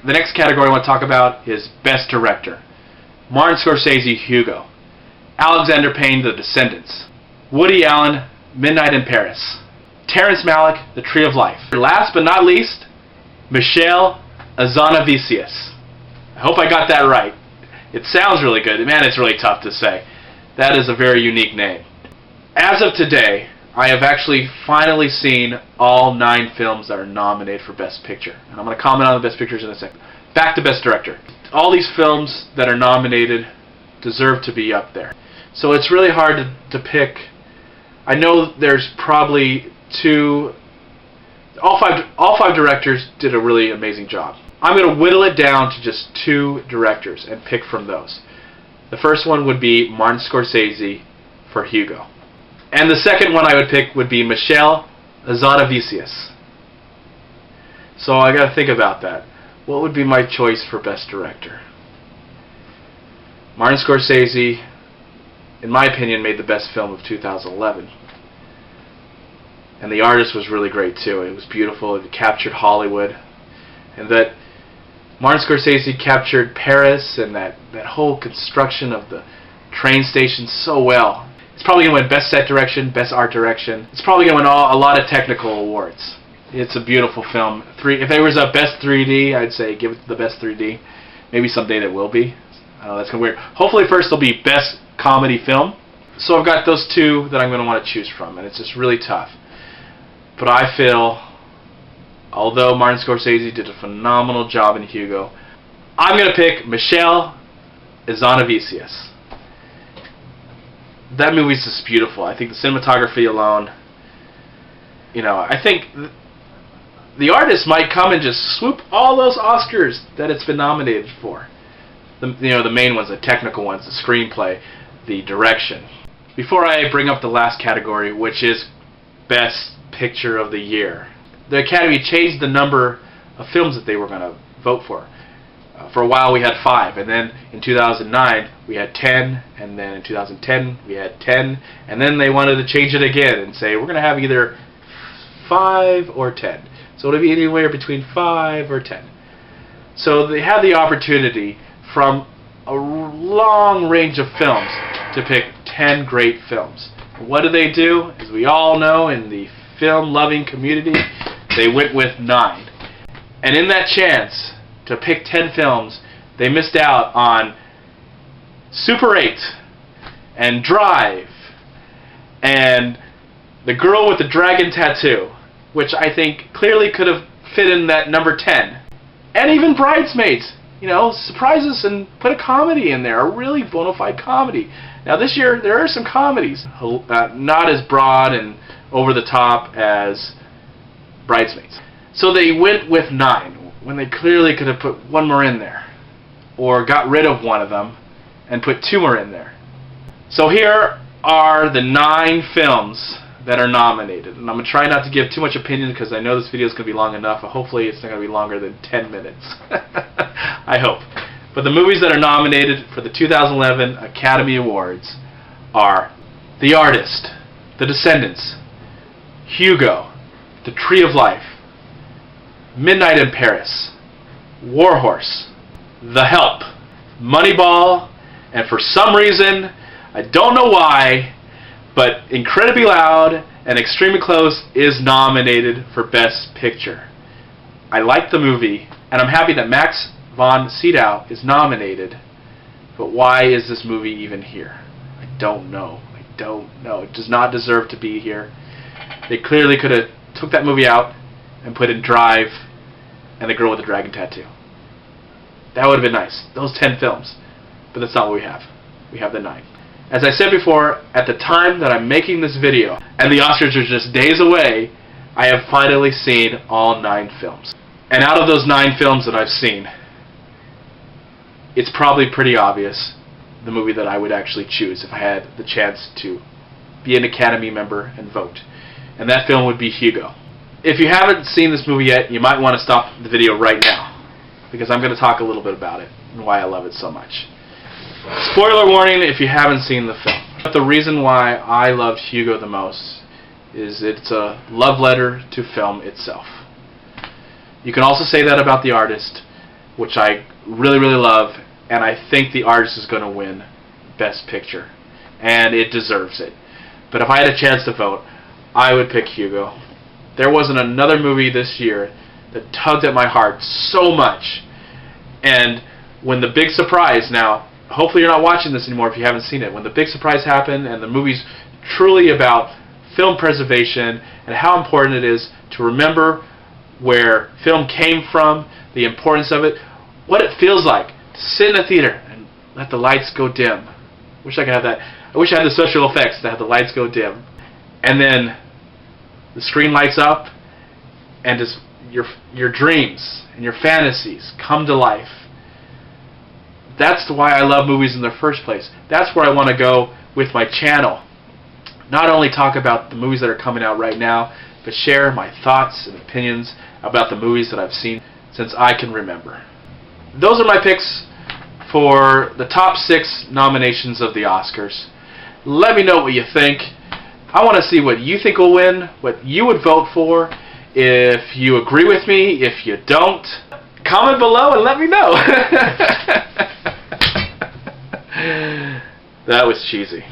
the next category I want to talk about is Best Director. Martin Scorsese, Hugo. Alexander Payne, The Descendants. Woody Allen, Midnight in Paris. Terrence Malick, The Tree of Life. Last but not least, Michelle Hazanavicius. I hope I got that right. It sounds really good. Man, it's really tough to say. That is a very unique name. As of today, I have actually finally seen all 9 films that are nominated for Best Picture. And I'm going to comment on the Best Pictures in a second. Back to Best Director. All these films that are nominated deserve to be up there. So it's really hard to pick. I know there's probably all five directors did a really amazing job. I'm going to whittle it down to just 2 directors and pick from those. The first one would be Martin Scorsese for Hugo. And the second one I would pick would be Michelle Hazanavicius. So I got to think about that. What would be my choice for Best Director? Martin Scorsese, in my opinion, made the best film of 2011. And The Artist was really great too. It was beautiful. It captured Hollywood. And that Martin Scorsese captured Paris and that whole construction of the train station so well. It's probably going to win Best Set Direction, Best Art Direction. It's probably going to win a lot of technical awards. It's a beautiful film. If there was a Best 3D, I'd say give it the Best 3D. Maybe someday there will be. I know that's kind of weird. Hopefully first there'll be Best Comedy Film. So I've got those 2 that I'm going to want to choose from, and it's just really tough. But I feel, although Martin Scorsese did a phenomenal job in Hugo, I'm going to pick Michelle Hazanavicius. That movie's just beautiful. I think the cinematography alone, I think The Artist might come and just swoop all those Oscars that it's been nominated for. The main ones, the technical ones, the screenplay, the direction. Before I bring up the last category, which is Best Picture of the Year, the Academy changed the number of films that they were going to vote for. For a while we had 5, and then in 2009 we had 10, and then in 2010 we had 10, and then they wanted to change it again and say we're going to have either 5 or 10. So it'll be anywhere between 5 or 10. So they had the opportunity from a long range of films to pick 10 great films. What did they do? As we all know, in the film-loving community, they went with 9. And in that chance to pick 10 films, they missed out on Super 8 and Drive and The Girl with the Dragon Tattoo, which I think clearly could have fit in that number 10. And even Bridesmaids, surprise us and put a comedy in there, a really bona fide comedy. Now this year there are some comedies, not as broad and over the top as Bridesmaids. So they went with 9 when they clearly could have put 1 more in there, or got rid of one of them and put 2 more in there. So here are the 9 films that are nominated, and I'm going to try not to give too much opinion because I know this video is going to be long enough, but hopefully it's not going to be longer than 10 minutes. I hope. But the movies that are nominated for the 2011 Academy Awards are The Artist, The Descendants, Hugo, The Tree of Life, Midnight in Paris, War Horse, The Help, Moneyball, and for some reason, I don't know why, but Incredibly Loud and Extremely Close is nominated for Best Picture. I like the movie, and I'm happy that Max von Sydow is nominated, but why is this movie even here? I don't know. It does not deserve to be here. They clearly could have took that movie out and put in Drive and The Girl with the Dragon Tattoo. That would have been nice. Those 10 films. But that's not what we have. We have the 9. As I said before, at the time that I'm making this video, and the Oscars are just days away, I have finally seen all 9 films. And out of those 9 films that I've seen, it's probably pretty obvious the movie that I would actually choose if I had the chance to be an Academy member and vote. And that film would be Hugo. If you haven't seen this movie yet, you might want to stop the video right now, because I'm going to talk a little bit about it and why I love it so much. Spoiler warning if you haven't seen the film. But the reason why I loved Hugo the most is it's a love letter to film itself. You can also say that about The Artist, which I really, really love, and I think The Artist is going to win Best Picture, and it deserves it. But if I had a chance to vote, I would pick Hugo. There wasn't another movie this year that tugged at my heart so much. And when the big surprise, now, hopefully you're not watching this anymore if you haven't seen it, when the big surprise happened and the movie's truly about film preservation and how important it is to remember where film came from, the importance of it, what it feels like to sit in a theater and let the lights go dim. Wish I could have that. I wish I had the special effects to have the lights go dim. And then the screen lights up and just your dreams and your fantasies come to life. That's why I love movies in the first place. That's where I want to go with my channel. Not only talk about the movies that are coming out right now, but share my thoughts and opinions about the movies that I've seen since I can remember. Those are my picks for the top 6 nominations of the Oscars. Let me know what you think. I want to see what you think will win, what you would vote for. If you agree with me, if you don't, comment below and let me know. That was cheesy.